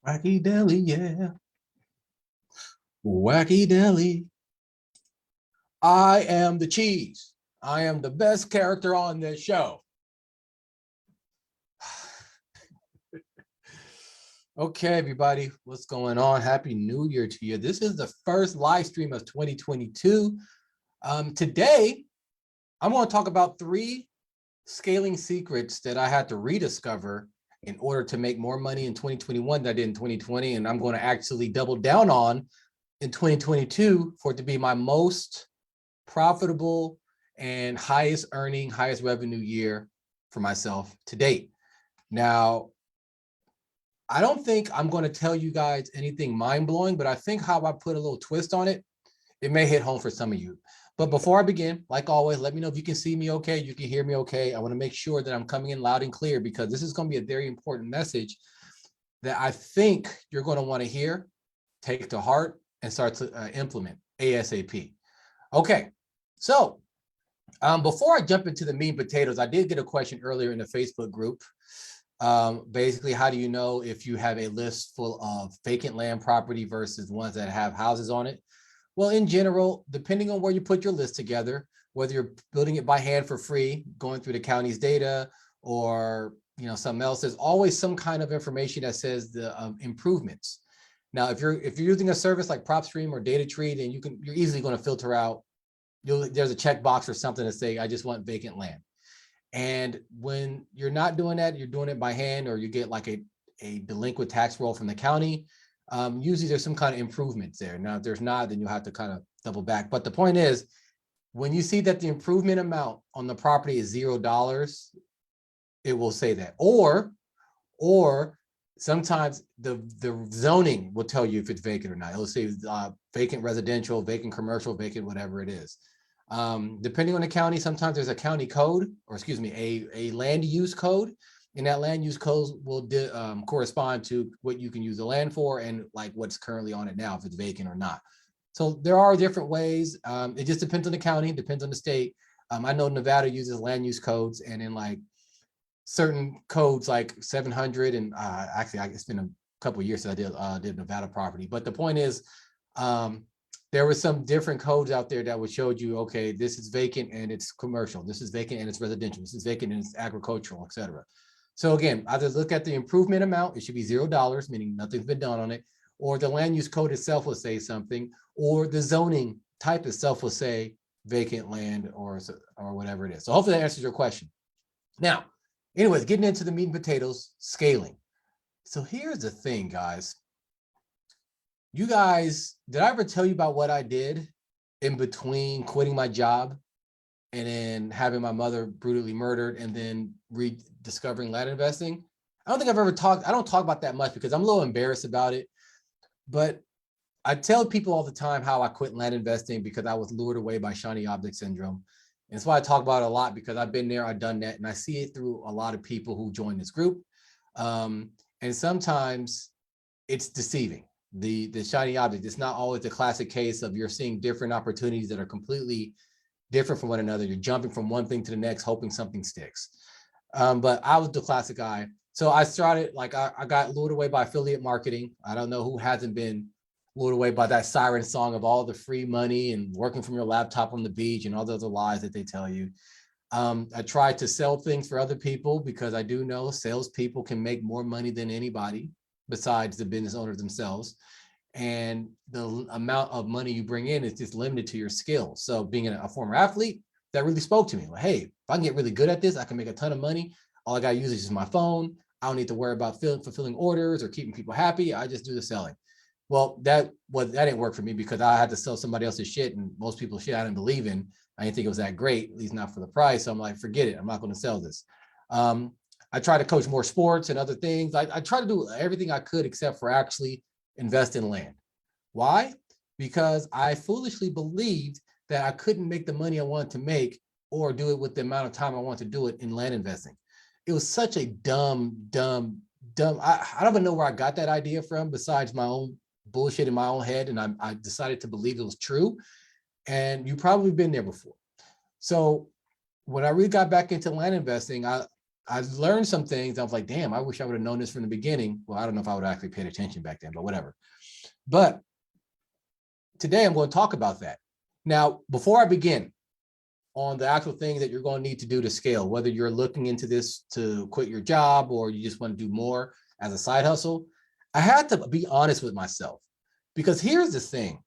Wacky Deli, yeah. Wacky Deli. I am the cheese. I am the best character on this show. Okay, everybody, what's going on? Happy New Year to you. This is the first live stream of 2022. Today, I'm going to talk about 3 scaling secrets that I had to rediscover in order to make more money in 2021 than I did in 2020. And I'm going to actually double down on in 2022 for it to be my most profitable and highest earning, highest revenue year for myself to date. Now, I don't think I'm going to tell you guys anything mind-blowing, but I think how I put a little twist on it, it may hit home for some of you. But before I begin, like always, let me know if you can see me okay, you can hear me okay. I want to make sure that I'm coming in loud and clear because this is going to be a very important message that I think you're going to want to hear, take to heart, and start to implement ASAP. Okay, so before I jump into the meat and potatoes, I did get a question earlier in the Facebook group. Basically, how do you know if you have a list full of vacant land property versus ones that have houses on it? Well, in general, depending on where you put your list together, whether you're building it by hand for free, going through the county's data, or something else, there's always some kind of information that says the improvements. Now, if you're using a service like PropStream or DataTree, then you're easily going to filter out. There's a checkbox or something to say, I just want vacant land. And when you're not doing that, you're doing it by hand, or you get like a delinquent tax roll from the county. Usually there's some kind of improvements there. Now, if there's not, then you'll have to kind of double back. But the point is, when you see that the improvement amount on the property is $0, it will say that. Or sometimes the zoning will tell you if it's vacant or not. It'll say vacant residential, vacant commercial, vacant whatever it is. Depending on the county, sometimes there's a county code, or excuse me, a land use code, and that land use code will correspond to what you can use the land for and like what's currently on it now, if it's vacant or not. So there are different ways. It just depends on the county, depends on the state. I know Nevada uses land use codes, and in like certain codes like 700, and actually it's been a couple of years since I did Nevada property. But the point is, there were some different codes out there that would show you, okay, this is vacant and it's commercial. This is vacant and it's residential. This is vacant and it's agricultural, etc. So again, either look at the improvement amount, it should be $0, meaning nothing's been done on it, or the land use code itself will say something, or the zoning type itself will say vacant land or whatever it is. So hopefully that answers your question. Now, anyways, getting into the meat and potatoes, scaling. So here's the thing, guys. You guys, did I ever tell you about what I did in between quitting my job and then having my mother brutally murdered and then rediscovering land investing? I don't think I've ever talked, I don't talk about that much because I'm a little embarrassed about it. But I tell people all the time how I quit land investing because I was lured away by shiny object syndrome. And that's why I talk about it a lot, because I've been there, I've done that, and I see it through a lot of people who join this group. And sometimes it's deceiving. The shiny object, it's not always the classic case of you're seeing different opportunities that are completely different from one another. You're jumping from one thing to the next, hoping something sticks. But I was the classic guy. So I started, like, I got lured away by affiliate marketing. I don't know who hasn't been lured away by that siren song of all the free money and working from your laptop on the beach and all the other lies that they tell you. I tried to sell things for other people because I do know salespeople can make more money than anybody besides the business owners themselves. And the amount of money you bring in is just limited to your skills. So being a former athlete, that really spoke to me. Like, hey, if I can get really good at this, I can make a ton of money. All I got to use is just my phone. I don't need to worry about fulfilling orders or keeping people happy. I just do the selling. Well, that didn't work for me because I had to sell somebody else's shit, and most people's shit I didn't believe in. I didn't think it was that great, at least not for the price. So I'm like, forget it. I'm not going to sell this. I try to coach more sports and other things. I try to do everything I could except for actually invest in land. Why? Because I foolishly believed that I couldn't make the money I wanted to make or do it with the amount of time I want to do it in land investing. It was such a dumb. I don't even know where I got that idea from besides my own bullshit in my own head. And I decided to believe it was true. And you've probably been there before. So when I really got back into land investing, I learned some things. I was like, damn, I wish I would have known this from the beginning. Well, I don't know if I would have actually paid attention back then, but whatever. But today I'm going to talk about that. Now, before I begin on the actual things that you're going to need to do to scale, whether you're looking into this to quit your job or you just want to do more as a side hustle, I had to be honest with myself, because here's the thing.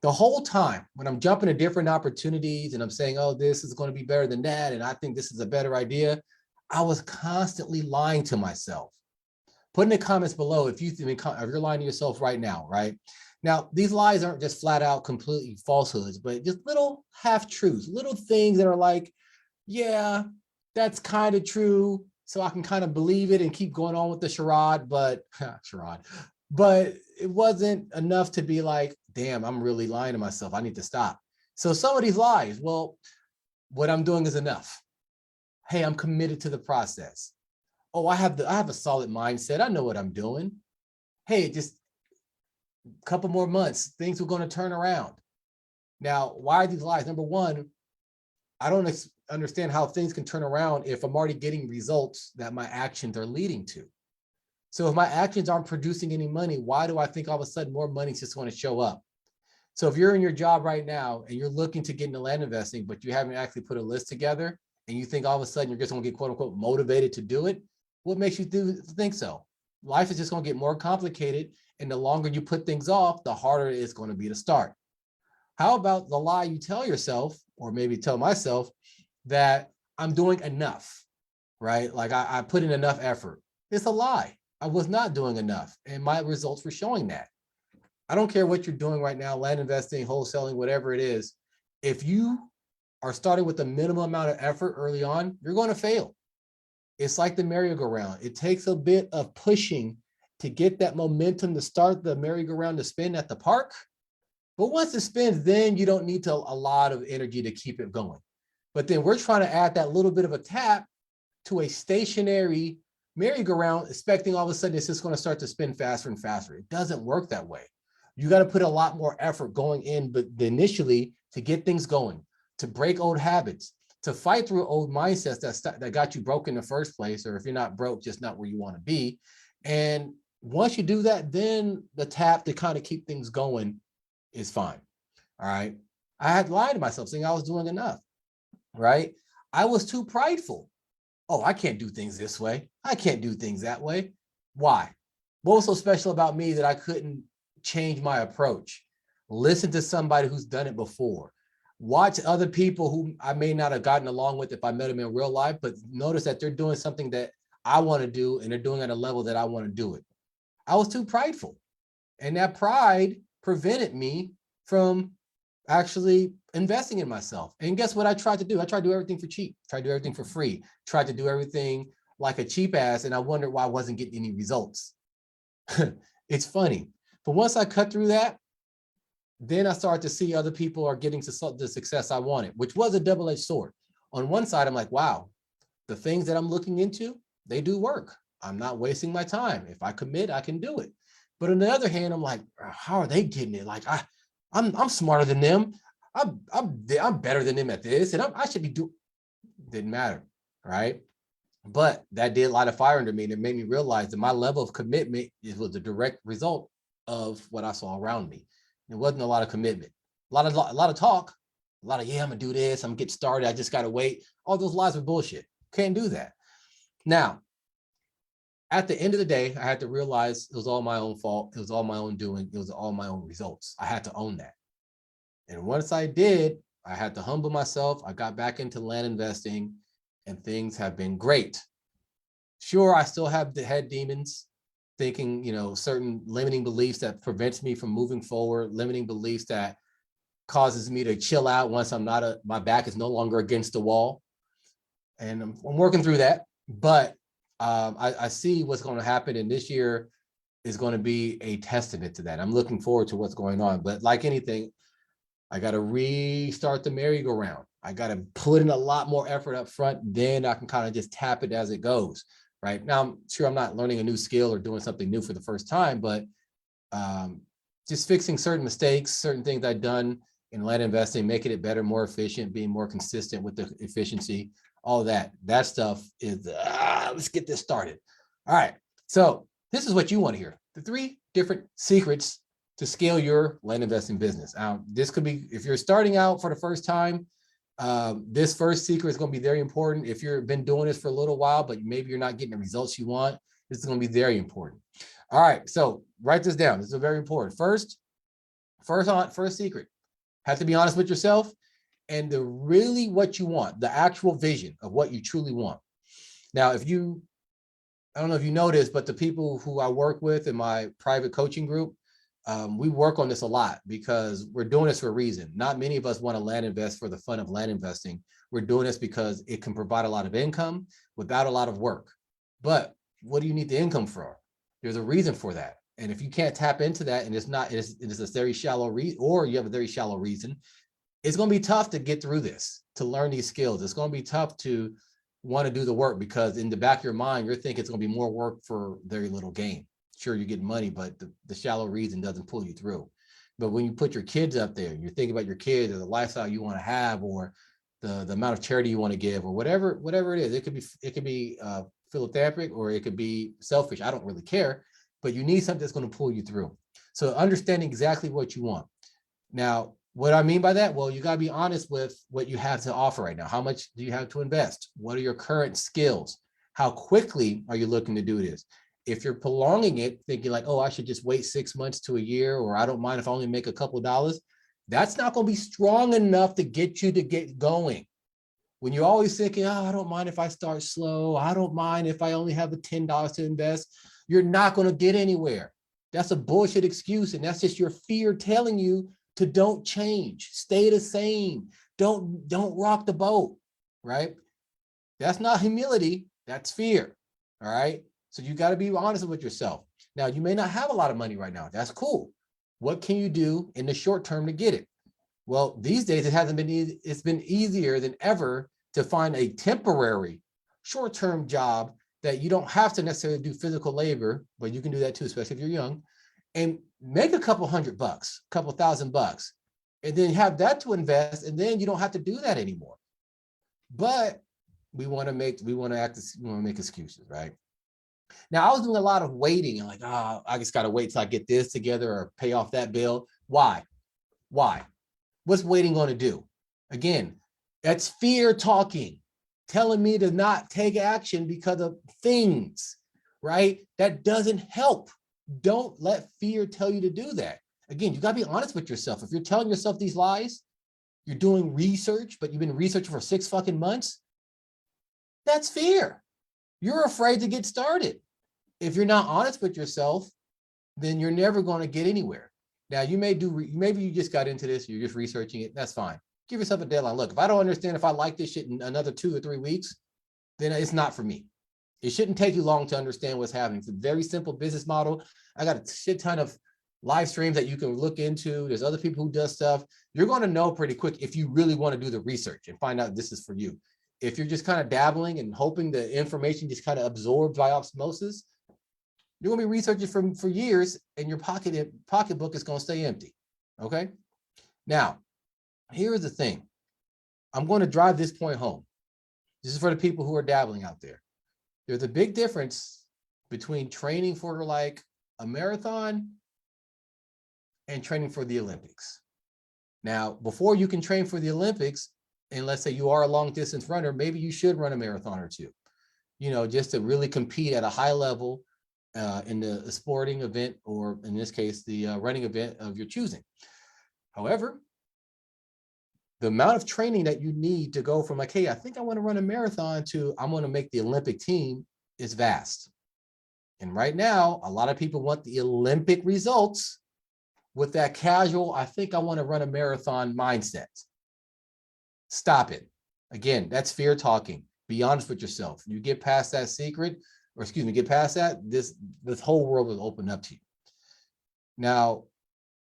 The whole time when I'm jumping to different opportunities and I'm saying, oh, this is going to be better than that, and I think this is a better idea, I was constantly lying to myself. Put in the comments below if you're lying to yourself right now, right? Now, these lies aren't just flat out completely falsehoods, but just little half truths, little things that are like, yeah, that's kind of true. So I can kind of believe it and keep going on with the charade, but but it wasn't enough to be like, damn, I'm really lying to myself. I need to stop. So some of these lies, well, what I'm doing is enough. Hey, I'm committed to the process. Oh, I have a solid mindset. I know what I'm doing. Hey, just a couple more months, things are going to turn around. Now, why are these lies? Number one, I don't understand how things can turn around if I'm already getting results that my actions are leading to. So if my actions aren't producing any money, why do I think all of a sudden more money is just going to show up? So if you're in your job right now and you're looking to get into land investing, but you haven't actually put a list together and you think all of a sudden you're just going to get quote unquote motivated to do it, what makes you think so? Life is just going to get more complicated. And the longer you put things off, the harder it's going to be to start. How about the lie you tell yourself, or maybe tell myself, that I'm doing enough, right? Like I put in enough effort. It's a lie. I was not doing enough. And my results were showing that. I don't care what you're doing right now, land investing, wholesaling, whatever it is. If you are starting with a minimum amount of effort early on, you're going to fail. It's like the merry-go-round. It takes a bit of pushing to get that momentum to start the merry-go-round to spin at the park. But once it spins, then you don't need a lot of energy to keep it going. But then we're trying to add that little bit of a tap to a stationary merry-go-round, expecting all of a sudden it's just going to start to spin faster and faster. It doesn't work that way. You got to put a lot more effort going in, but initially to get things going, to break old habits, to fight through old mindsets that got you broke in the first place, or if you're not broke, just not where you want to be. And once you do that, then the tap to kind of keep things going is fine. All right. I had lied to myself saying I was doing enough, right? I was too prideful. Oh, I can't do things this way. I can't do things that way. Why? What was so special about me that I couldn't change my approach? Listen to somebody who's done it before. Watch other people who I may not have gotten along with if I met them in real life, but notice that they're doing something that I want to do and they're doing at a level that I want to do it. I was too prideful. And that pride prevented me from actually investing in myself. And guess what I tried to do? I tried to do everything for cheap, tried to do everything for free, tried to do everything like a cheap ass. And I wondered why I wasn't getting any results. It's funny. But once I cut through that, then I started to see other people are getting to the success I wanted, which was a double-edged sword. On one side, I'm like, wow, the things that I'm looking into, they do work. I'm not wasting my time. If I commit, I can do it. But on the other hand, I'm like, how are they getting it? Like I'm smarter than them. I'm better than them at this, and I should be doing. Didn't matter, right? But that did light a fire under me, and it made me realize that my level of commitment was a direct result of what I saw around me. It wasn't a lot of commitment, a lot of talk, a lot of yeah, I'm gonna do this, I'm gonna get started, I just gotta wait. All those lies were bullshit. Can't do that. Now, at the end of the day, I had to realize it was all my own fault. It was all my own doing. It was all my own results. I had to own that. And once I did, I had to humble myself. I got back into land investing and things have been great. Sure, I still have the head demons thinking, certain limiting beliefs that prevents me from moving forward, limiting beliefs that causes me to chill out once my back is no longer against the wall. And I'm working through that, but I see what's going to happen, and this year is going to be a testament to that. I'm looking forward to what's going on, but like anything, I got to restart the merry-go-round. I got to put in a lot more effort up front, then I can kind of just tap it as it goes. Right now, I'm sure I'm not learning a new skill or doing something new for the first time, but just fixing certain mistakes, certain things I've done in land investing, making it better, more efficient, being more consistent with the efficiency. all that. That stuff is, let's get this started. All right. So this is what you want to hear. The 3 different secrets to scale your land investing business. This could be, if you're starting out for the first time, this first secret is going to be very important. If you've been doing this for a little while, but maybe you're not getting the results you want, this is going to be very important. All right. So write this down. This is very important. First secret, have to be honest with yourself and really what you want, the actual vision of what you truly want. Now, I don't know if you know this, but the people who I work with in my private coaching group, we work on this a lot because we're doing this for a reason. Not many of us want to land invest for the fun of land investing. We're doing this because it can provide a lot of income without a lot of work. But what do you need the income for? There's a reason for that. And if you can't tap into that and it's a very shallow reason, or you have a very shallow reason, it's going to be tough to get through this, to learn these skills. It's going to be tough to want to do the work because in the back of your mind, you're thinking it's going to be more work for very little gain. Sure, you get money, but the shallow reason doesn't pull you through. But when you put your kids up there, you're thinking about your kids or the lifestyle you want to have, or the amount of charity you want to give, or whatever it is. It could be philanthropic, or it could be selfish. I don't really care, but you need something that's going to pull you through. So understanding exactly what you want. Now, what I mean by that, well, you got to be honest with what you have to offer right now. How much do you have to invest? What are your current skills? How quickly are you looking to do this? If you're prolonging it, thinking like, oh, I should just wait 6 months to a year, or I don't mind if I only make a couple of dollars, that's not going to be strong enough to get you to get going. When you're always thinking, oh, I don't mind if I start slow, I don't mind if I only have the $10 to invest, you're not going to get anywhere. That's a bullshit excuse. And that's just your fear telling you to don't change, stay the same, don't rock the boat, right? That's not humility, that's fear, all right? So you got to be honest with yourself. Now, you may not have a lot of money right now. That's cool. What can you do in the short term to get it? Well, these days it's been easier than ever to find a temporary short-term job that you don't have to necessarily do physical labor, but you can do that too, especially if you're young, and make a couple $100, a couple $1,000, and then have that to invest, and then you don't have to do that anymore. But we want to make excuses, right? Now, I was doing a lot of waiting, and like, I just got to wait till I get this together or pay off that bill. Why? What's waiting going to do? Again, that's fear talking, telling me to not take action because of things, right? That doesn't help. Don't let fear tell you to do that. Again, you got to be honest with yourself. If you're telling yourself these lies, you're doing research, but you've been researching for 6 fucking months, that's fear. You're afraid to get started. If you're not honest with yourself, then you're never going to get anywhere. Now, maybe you just got into this, you're just researching it, that's fine. Give yourself a deadline. Look, if I don't understand if I like this shit in another 2 or 3 weeks, then it's not for me. It shouldn't take you long to understand what's happening. It's a very simple business model. I got a shit ton of live streams that you can look into. There's other people who do stuff. You're going to know pretty quick if you really want to do the research and find out this is for you. If you're just kind of dabbling and hoping the information just kind of absorbs by osmosis, you're going to be researching for years, and your pocketbook is going to stay empty. Okay. Now, here's the thing. I'm going to drive this point home. This is for the people who are dabbling out there. There's a big difference between training for like a marathon and training for the Olympics. Now, before you can train for the Olympics, and let's say you are a long distance runner, maybe you should run a marathon or two, just to really compete at a high level in the sporting event, or in this case, the running event of your choosing. However, the amount of training that you need to go from like, hey, I think I want to run a marathon to I'm going to make the Olympic team is vast. And right now, a lot of people want the Olympic results with that casual, I think I want to run a marathon mindset. Stop it. Again, that's fear talking. Be honest with yourself. You get past that get past that, this whole world will open up to you. Now,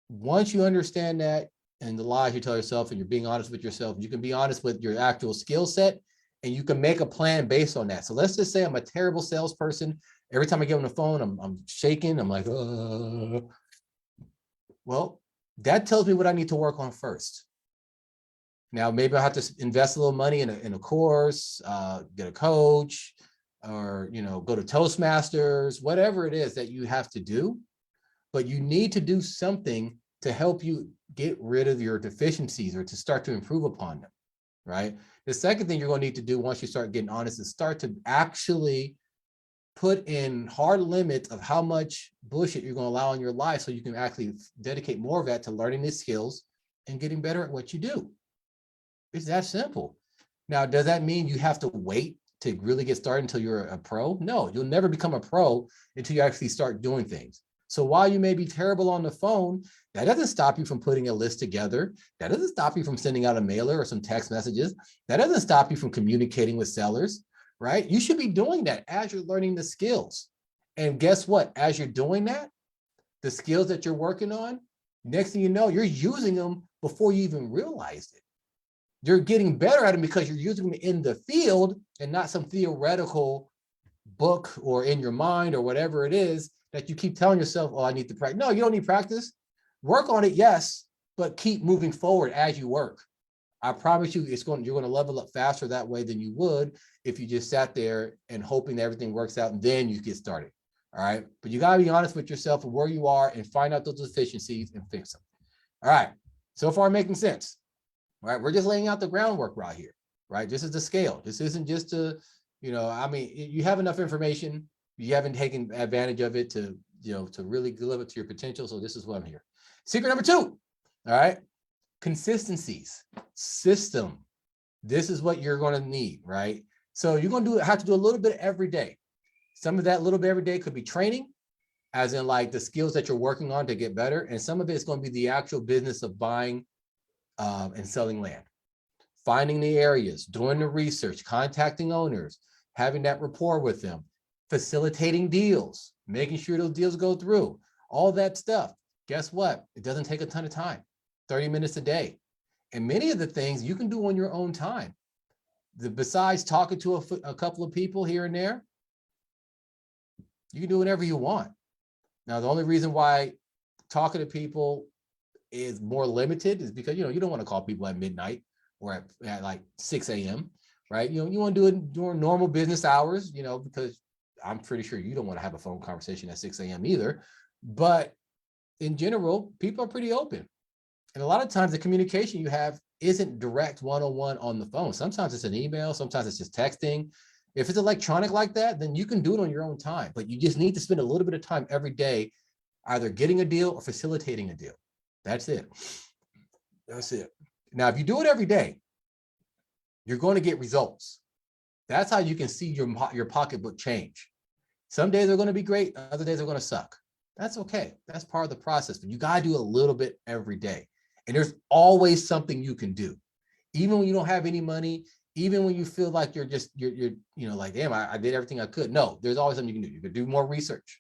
once you understand that and the lies you tell yourself, and you're being honest with yourself, you can be honest with your actual skill set, and you can make a plan based on that. So let's just say I'm a terrible salesperson. Every time I get on the phone, I'm shaking. I'm like, well, that tells me what I need to work on first. Now, maybe I have to invest a little money in a course, get a coach, or, go to Toastmasters, whatever it is that you have to do. But you need to do something to help you get rid of your deficiencies or to start to improve upon them, right? The second thing you're going to need to do once you start getting honest is start to actually put in hard limits of how much bullshit you're going to allow in your life so you can actually dedicate more of that to learning these skills and getting better at what you do. It's that simple. Now, does that mean you have to wait to really get started until you're a pro? No, you'll never become a pro until you actually start doing things. So while you may be terrible on the phone, that doesn't stop you from putting a list together. That doesn't stop you from sending out a mailer or some text messages. That doesn't stop you from communicating with sellers, right? You should be doing that as you're learning the skills. And guess what? As you're doing that, the skills that you're working on, next thing you know, you're using them before you even realized it. You're getting better at them because you're using them in the field and not some theoretical book or in your mind or whatever it is that you keep telling yourself, oh, I need to practice. No, you don't need practice. Work on it, yes, but keep moving forward as you work. I promise you, you're going to level up faster that way than you would if you just sat there and hoping that everything works out and then you get started. All right. But you got to be honest with yourself and where you are and find out those deficiencies and fix them. All right. So far, making sense. All right. We're just laying out the groundwork right here. Right. This is the scale. This isn't just you have enough information. You haven't taken advantage of it to really live up to your potential. So this is what I'm here. Secret number 2. All right. Consistencies, system. This is what you're going to need, right? So you're going to have to do a little bit every day. Some of that little bit every day could be training, as in like the skills that you're working on to get better. And some of it is going to be the actual business of buying and selling land, finding the areas, doing the research, contacting owners, having that rapport with them, facilitating deals, making sure those deals go through, all that stuff. Guess what? It doesn't take a ton of time, 30 minutes a day. And many of the things you can do on your own time. Besides talking to a couple of people here and there, you can do whatever you want. Now, the only reason why talking to people is more limited is because, you don't want to call people at midnight or at like 6 a.m., right? You want to do it during normal business hours, because I'm pretty sure you don't want to have a phone conversation at 6 a.m. either. But in general, people are pretty open. And a lot of times the communication you have isn't direct one-on-one on the phone. Sometimes it's an email, sometimes it's just texting. If it's electronic like that, then you can do it on your own time, but you just need to spend a little bit of time every day, either getting a deal or facilitating a deal. That's it. That's it. Now, if you do it every day, you're going to get results. That's how you can see your pocketbook change. Some days are going to be great. Other days are going to suck. That's okay. That's part of the process, but you got to do a little bit every day. And there's always something you can do. Even when you don't have any money, even when you feel like you're like, damn, I did everything I could. No, there's always something you can do. You can do more research.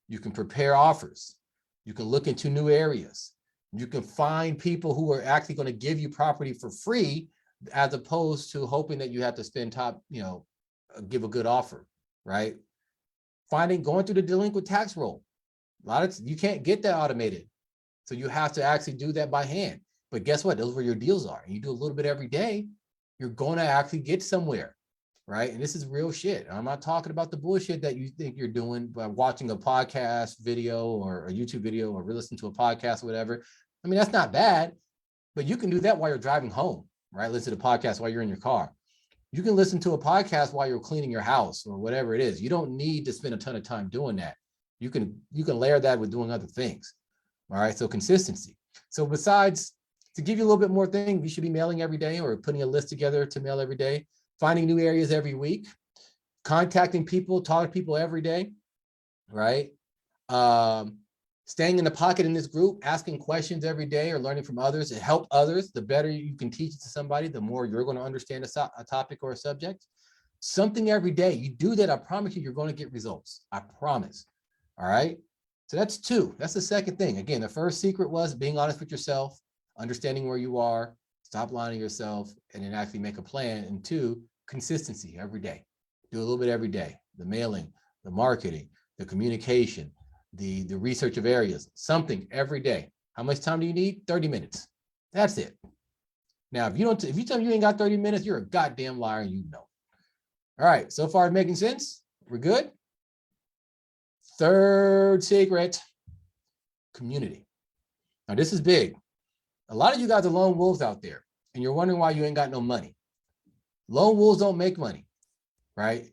You can prepare offers. You can look into new areas. You can find people who are actually going to give you property for free, as opposed to hoping that you have to spend give a good offer, right? Going through the delinquent tax roll. You can't get that automated. So you have to actually do that by hand. But guess what? Those are where your deals are. And you do a little bit every day, you're going to actually get somewhere, right? And this is real shit. I'm not talking about the bullshit that you think you're doing by watching a podcast video or a YouTube video or listening to a podcast or whatever. I mean, that's not bad, but you can do that while you're driving home, right? Listen to the podcast while you're in your car. You can listen to a podcast while you're cleaning your house or whatever it is. You don't need to spend a ton of time doing that. You can layer that with doing other things. All right. So consistency. So besides, to give you a little bit more thing, you should be mailing every day or putting a list together to mail every day, finding new areas every week, contacting people, talking to people every day, right? Staying in the pocket in this group, asking questions every day or learning from others to help others. The better you can teach it to somebody, the more you're going to understand a topic or a subject. Something every day. You do that, I promise you, you're going to get results. I promise. All right. So that's 2. That's the second thing. Again, the first secret was being honest with yourself, understanding where you are, stop lying to yourself, and then actually make a plan. And 2, consistency every day. Do a little bit every day. The mailing, the marketing, the communication, the research of areas, something every day. How much time do you need? 30 minutes. That's it. Now, if you tell me you ain't got 30 minutes, you're a goddamn liar and you know. All right, so far making sense? We're good? Third secret, community. Now, this is big. A lot of you guys are lone wolves out there, and you're wondering why you ain't got no money. Lone wolves don't make money, right?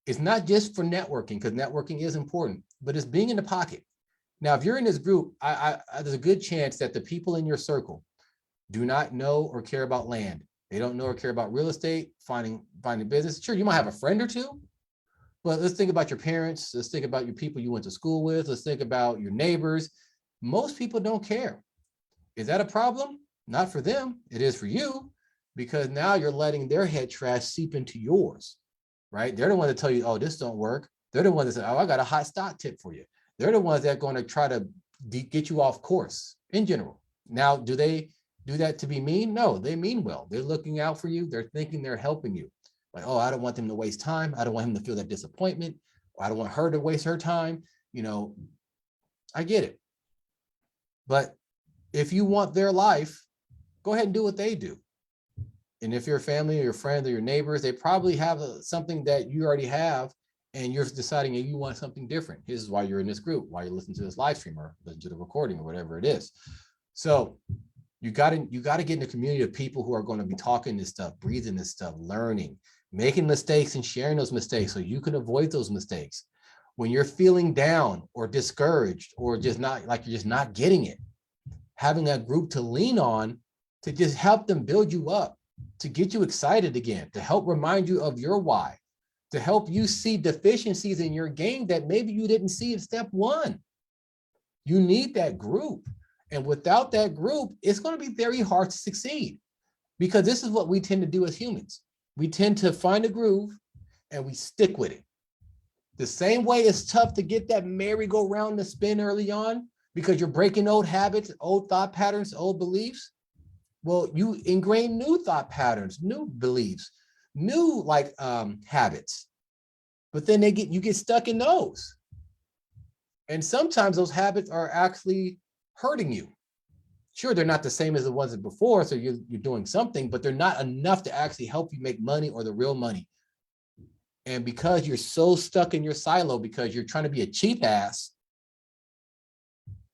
It's not just for networking, because networking is important, but it's being in the pocket. Now, if you're in this group, there's a good chance that the people in your circle do not know or care about land. They don't know or care about real estate, finding business. Sure, you might have a friend or two, but let's think about your parents. Let's think about your people you went to school with. Let's think about your neighbors. Most people don't care. Is that a problem? Not for them. It is for you, because now you're letting their head trash seep into yours, right? They're the ones that tell you, oh, this don't work. They're the ones that say, oh, I got a hot stock tip for you. They're the ones that are going to try to get you off course in general. Now, do they do that to be mean? No, they mean well. They're looking out for you. They're thinking they're helping you. Like, oh, I don't want them to waste time. I don't want him to feel that disappointment. I don't want her to waste her time. You know, I get it. But if you want their life, go ahead and do what they do. And if your family or your friends or your neighbors, they probably have something that you already have, and you're deciding you want something different. This is why you're in this group, why you're listening to this live stream or listen to the recording or whatever it is. So you got to get in a community of people who are going to be talking this stuff, breathing this stuff, learning, making mistakes and sharing those mistakes so you can avoid those mistakes. When you're feeling down or discouraged or just not like you're just not getting it, having a group to lean on to just help them build you up, to get you excited again, to help remind you of your why, to help you see deficiencies in your game that maybe you didn't see in step one. You need that group. And without that group, it's going to be very hard to succeed, because this is what we tend to do as humans. We tend to find a groove and we stick with it. The same way it's tough to get that merry-go-round to spin early on because you're breaking old habits, old thought patterns, old beliefs. Well, you ingrain new thought patterns, new beliefs, new habits, but then you get stuck in those. And sometimes those habits are actually hurting you. Sure, they're not the same as the ones before, so you're doing something, but they're not enough to actually help you make money or the real money. And because you're so stuck in your silo, because you're trying to be a cheap ass,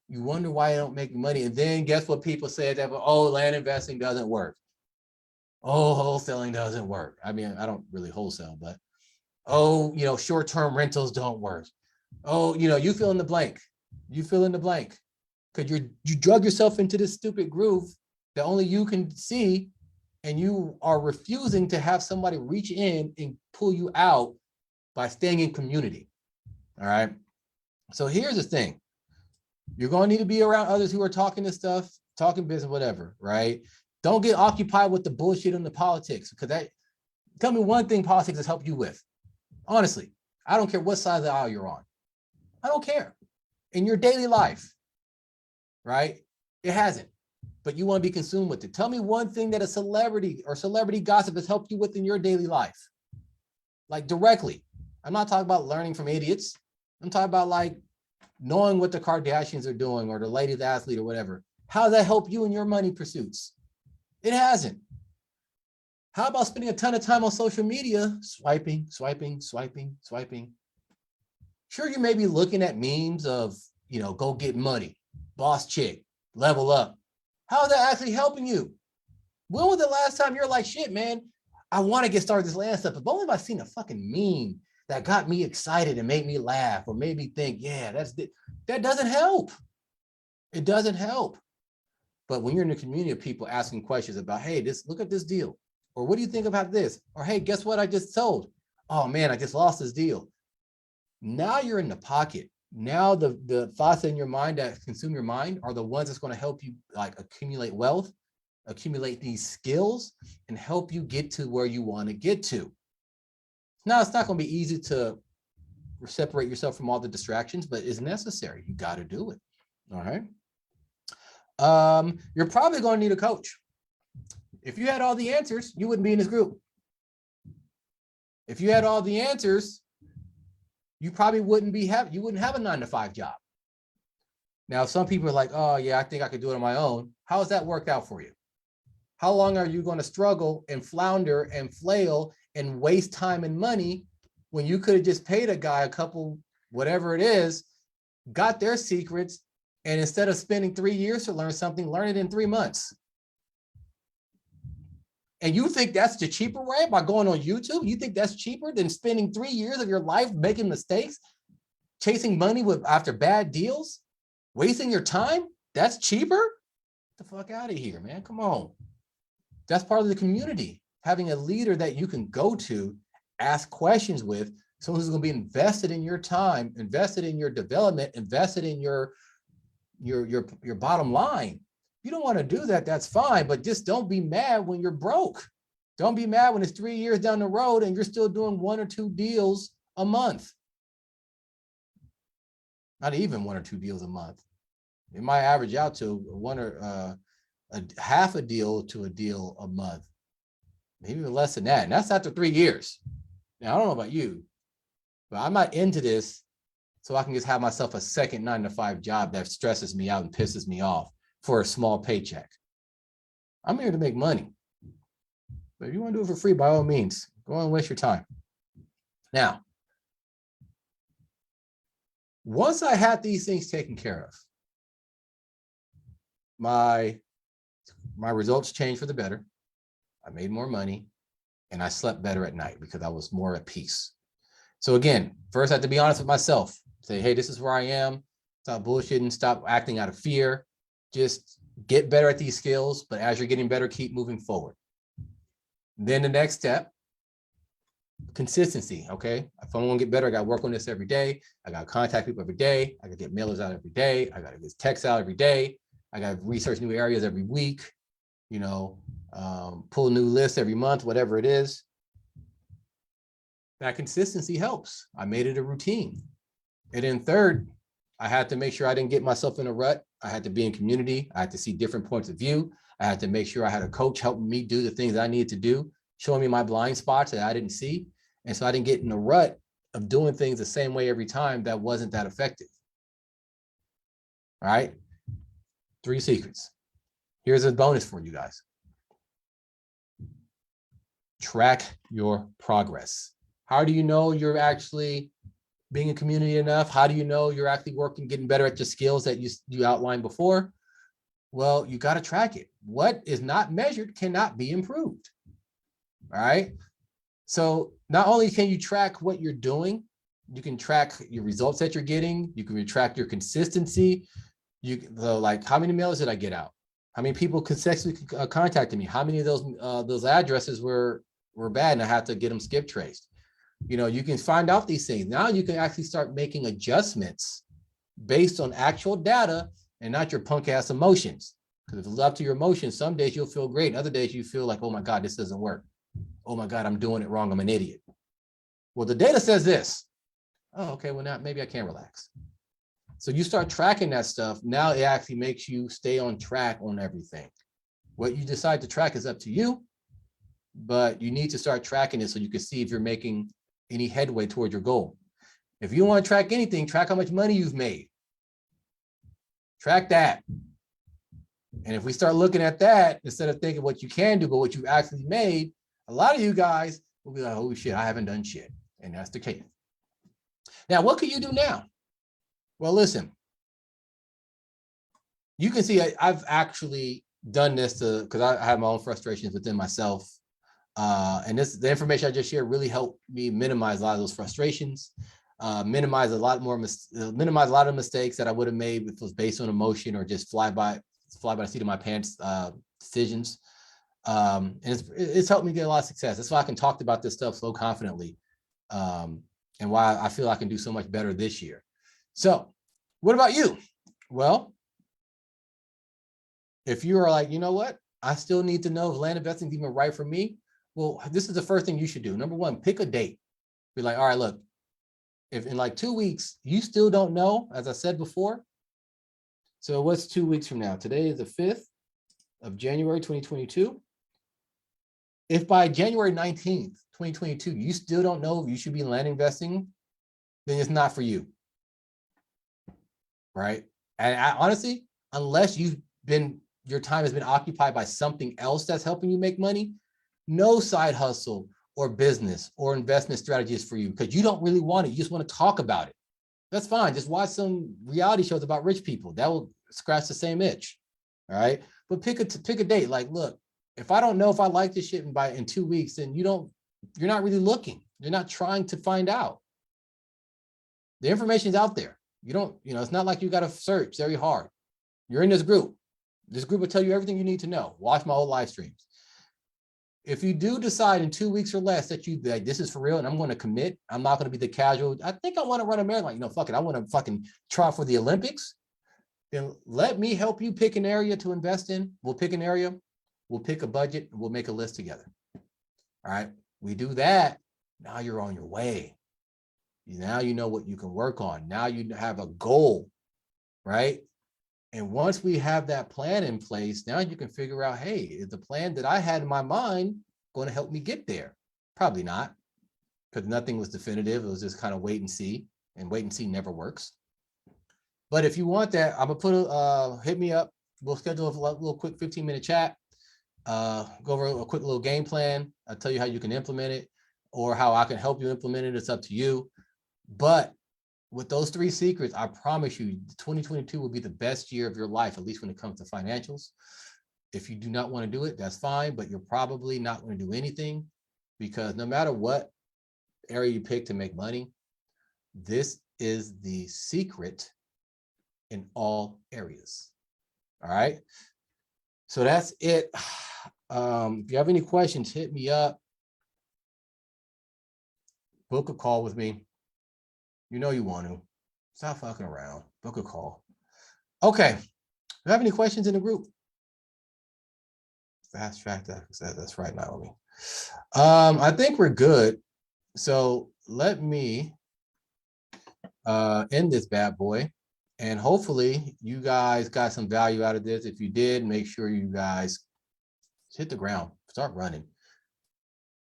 you wonder why I don't make money. And then guess what people say? That, oh, land investing doesn't work. Oh, wholesaling doesn't work. I mean, I don't really wholesale, but oh, short-term rentals don't work. Oh, you fill in the blank. You fill in the blank. Because you drug yourself into this stupid groove that only you can see, and you are refusing to have somebody reach in and pull you out by staying in community. All right. So here's the thing. You're going to need to be around others who are talking this stuff, talking business, whatever, right? Don't get occupied with the bullshit and the politics, because tell me one thing politics has helped you with. Honestly, I don't care what side of the aisle you're on. I don't care. In your daily life, right? It hasn't, but you want to be consumed with it. Tell me one thing that a celebrity or celebrity gossip has helped you with in your daily life. Like directly. I'm not talking about learning from idiots. I'm talking about knowing what the Kardashians are doing or the latest athlete or whatever. How does that help you in your money pursuits? It hasn't. How about spending a ton of time on social media, swiping? Sure, you may be looking at memes of, go get money, boss chick, level up. How is that actually helping you? When was the last time you're like, shit, man, I want to get started this land stuff, but only if I've seen a fucking meme that got me excited and made me laugh or made me think, yeah, that doesn't help. It doesn't help. But when you're in a community of people asking questions about, hey, look at this deal, or what do you think about this? Or, hey, guess what I just sold? Oh man, I just lost this deal. Now you're in the pocket. Now the thoughts in your mind that consume your mind are the ones that's going to help you accumulate wealth, accumulate these skills, and help you get to where you want to get to. Now, it's not going to be easy to separate yourself from all the distractions, but it's necessary. You got to do it. All right. You're probably going to need a coach. If you had all the answers, you wouldn't be in this group. If you had all the answers, you probably wouldn't have a 9-to-5 job. Now, some people are like, oh yeah, I think I could do it on my own. How has that worked out for you? How long are you going to struggle and flounder and flail and waste time and money when you could have just paid a guy a couple, whatever it is, got their secrets, and instead of spending 3 years to learn something, learn it in 3 months? And you think that's the cheaper way by going on YouTube? You think that's cheaper than spending 3 years of your life making mistakes, chasing money with after bad deals, wasting your time? That's cheaper? Get the fuck out of here, man. Come on. That's part of the community. Having a leader that you can go to, ask questions with, someone who's going to be invested in your time, invested in your development, invested in your bottom line. You don't want to do that, that's fine, but just don't be mad when you're broke. Don't be mad when it's 3 years down the road and you're still doing 1 or 2 deals a month. Not even 1 or 2 deals a month. It might average out to one or a half a deal to a deal a month, maybe even less than that. And that's after 3 years. Now, I don't know about you, but I'm not into this so I can just have myself a second 9-to-5 job that stresses me out and pisses me off for a small paycheck. I'm here to make money. But if you want to do it for free, by all means, go and waste your time. Now, once I had these things taken care of, my results changed for the better. I made more money and I slept better at night because I was more at peace. So again, first I have to be honest with myself. Say, hey, this is where I am. Stop bullshitting, stop acting out of fear. Just get better at these skills, but as you're getting better, keep moving forward. Then the next step, consistency, okay? If I want to get better, I got to work on this every day. I got to contact people every day. I got to get mailers out every day. I got to get texts out every day. I got to research new areas every week, pull new lists every month, whatever it is. That consistency helps. I made it a routine. And then third, I had to make sure I didn't get myself in a rut. I had to be in community. I had to see different points of view. I had to make sure I had a coach helping me do the things I needed to do, showing me my blind spots that I didn't see. And so I didn't get in a rut of doing things the same way every time that wasn't that effective. All right. 3 secrets. Here's a bonus for you guys. Track your progress. How do you know you're actually being in community enough? How do you know you're actually working, getting better at your skills that you outlined before? Well, you got to track it. What is not measured cannot be improved. All right. So not only can you track what you're doing, you can track your results that you're getting. You can track your consistency. Like, how many mails did I get out? How many people successfully contacted me? How many of those addresses were bad and I had to get them skip traced? You can find out these things. Now you can actually start making adjustments based on actual data and not your punk ass emotions. Because if it's up to your emotions, some days you'll feel great. Other days you feel like, oh my God, this doesn't work. Oh my God, I'm doing it wrong. I'm an idiot. Well, the data says this. Oh, okay, well now maybe I can relax. So you start tracking that stuff. Now it actually makes you stay on track on everything. What you decide to track is up to you, but you need to start tracking it so you can see if you're making any headway toward your goal. If you want to track anything, track how much money you've made. Track that. And if we start looking at that, instead of thinking what you can do, but what you actually made, a lot of you guys will be like, holy shit, I haven't done shit. And that's the case. Now, what can you do now? Well, listen, you can see I've actually done this because I have my own frustrations within myself. And the information I just shared really helped me minimize a lot of those frustrations, minimize a lot of mistakes that I would have made if it was based on emotion or just fly by the seat of my pants decisions. And it's helped me get a lot of success. That's why I can talk about this stuff so confidently, and why I feel I can do so much better this year. So what about you? Well, if you are like, you know what, I still need to know if land investing is even right for me. Well, this is the first thing you should do. Number one, pick a date. Be like, all right, look, if in like 2 weeks, you still don't know, as I said before. So what's 2 weeks from now? Today is the 5th of January, 2022. If by January 19th, 2022, you still don't know if you should be land investing, then it's not for you. Right? And honestly, unless you've been your time has been occupied by something else that's helping you make money, no side hustle or business or investment strategies for you because you don't really want it. You just want to talk about it. That's fine. Just watch some reality shows about rich people. That will scratch the same itch. All right. But pick a date. Like, look, if I don't know if I like this shit in 2 weeks, then you're not really looking. You're not trying to find out. The information is out there. It's not like you got to search very hard. You're in this group. This group will tell you everything you need to know. Watch my old live streams. If you do decide in 2 weeks or less that this is for real and I'm going to commit, I'm not going to be the casual. I think I want to run a marathon. Fuck it. I want to fucking try for the Olympics. Then let me help you pick an area to invest in. We'll pick an area. We'll pick a budget. And we'll make a list together. All right. We do that. Now you're on your way. Now you know what you can work on. Now you have a goal, right? And once we have that plan in place, now you can figure out, hey, is the plan that I had in my mind going to help me get there? Probably not, because nothing was definitive. It was just kind of wait and see, and wait and see never works. But if you want that, I'm gonna hit me up. We'll schedule a little quick 15-minute chat. Go over a quick little game plan. I'll tell you how you can implement it or how I can help you implement it. It's up to you. But with those 3 secrets, I promise you 2022 will be the best year of your life, at least when it comes to financials. If you do not want to do it, that's fine, but you're probably not going to do anything because no matter what area you pick to make money, this is the secret in all areas. All right. So that's it. If you have any questions, hit me up. Book a call with me. You know you want to. Stop fucking around. Book a call. Okay. Do you have any questions in the group? Fast track that. That's right, Naomi. I think we're good. So let me end this bad boy. And hopefully you guys got some value out of this. If you did, make sure you guys hit the ground. Start running.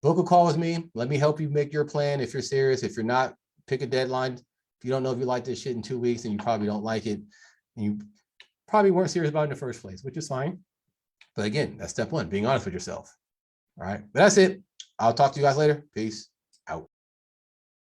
Book a call with me. Let me help you make your plan if you're serious. If you're not, pick a deadline. If you don't know if you like this shit in 2 weeks and you probably don't like it, and you probably weren't serious about it in the first place, which is fine. But again, that's step 1, being honest with yourself. All right. But that's it. I'll talk to you guys later. Peace.